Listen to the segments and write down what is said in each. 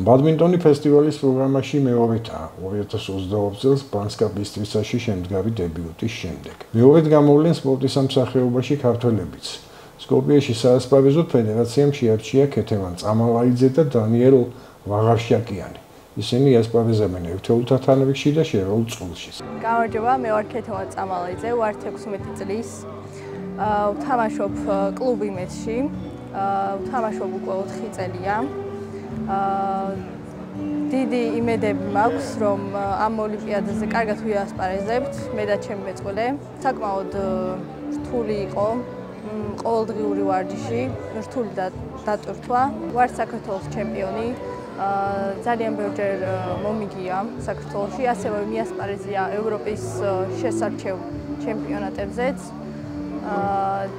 ბადმინტონი ფესტივალის პროგრამაში მეორეთაა 2022 წელს ბანსკა-ბისტრიცაში შემდგარი დებიუტის შემდეგ. მეორედ გამოვლენ სპორტის სამსახიობოში ქართველებიც. სკოპიეში საასპარეზო ფედერაციამ შეარჩია ქეთევან წამალაიძე და დანიელ ვაღარშაკიანი. ისინი ასპარეზებენ ერთეულთა თანრიგში და შერეულ წყვილში. გამარჯობა, მე ვარ ქეთევან წამალაიძე, ვარ 16 წლის. ვთამაშობ კლუბ იმედში. ვთამაშობ უკვე 4 წელია. დიდი იმედები მაქვს, რომ ამ ოლიმპიადაზე კარგად ვიასპარეზებთ, მე და ჩემი მეწყვილე. საკმაოდ რთული იყო ყოველდღიური ვარჯიში, რთული დატვირთვა. ვარ საქართველოს ჩემპიონი. ძალიან ბევრჯერ მომიგია საქართველოში, ასევე მიასპარეზია ევროპის შესარჩევ ჩემპიონატებზეც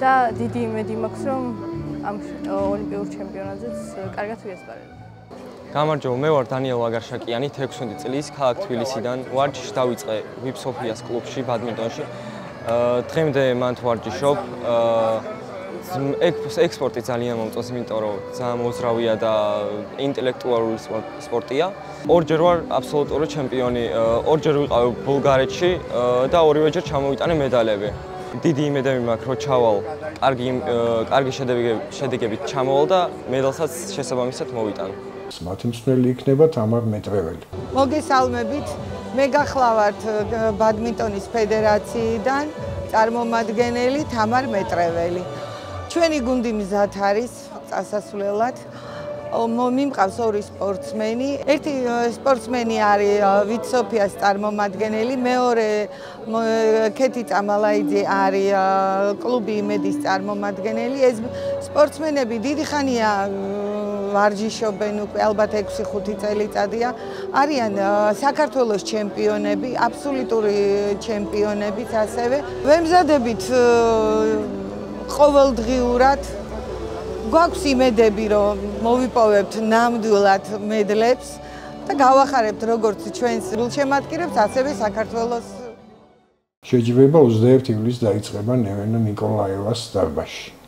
და დიდი იმედი მაქვს, რომ ამ ოლიმპიურ ჩემპიონატზეც კარგად ვიასპარეზებ. გამარჯობა, მე ვარ დანიელ ვაღარშაკიანი, 16 წლის, ქალაქ თბილისიდან. ვარჯიშს დავიწყე VIP Sofia-ს კლუბში, ბადმინტონში. დღემდე მანდ ვარჯიშობ. ექსპორტი ძალიან მომწონს, იმიტომ რომ ძალიან მოძრავია და ინტელექტუალური სპორტია. ორჯერ ვარ აბსოლუტური ჩემპიონი, ორჯერ ვიყავ ბულგარეთში და ორივეჯერ ჩამოვიტანე მედალები. დიდი იმედები მაქვს, რომ ჩავალ, კარგი შედეგებით ჩამოვალ და მედალსაც შესაბამისად მოვიტანე. მათი მსვლელი იქნება თამარ მეტრეველი. მოგესალმებით, მე გახლავართ ბადმინტონის ფედერაციიდან წარმომადგენელი თამარ მეტრეველი. ჩვენი გუნდი მზად არის წასასვლელად. მიმყავს ორი სპორტსმენი. ერთი სპორტსმენი არის VIP Sofia-ს წარმომადგენელი, მეორე ქეთი წამალაიძე არის კლუბი იმედის წარმომადგენელი. ეს სპორტსმენები დიდი ხანია ვარჯიშობენ, უკვე ალბათ 6-5 წელიწადია. არიან საქართველოს ჩემპიონები, აბსოლუტური ჩემპიონებიც ასევე. ვემზადებით ყოველდღიურად. გვაქვს იმედები, რომ მოვიპოვებთ ნამდვილად მედლებს და გავახარებთ როგორც ჩვენს გულშემატკივრებს, ასევე საქართველოს. შეჯიბრება 21 ივლისს დაიწყება ნევენა ნიკოლაევას დარბაზში.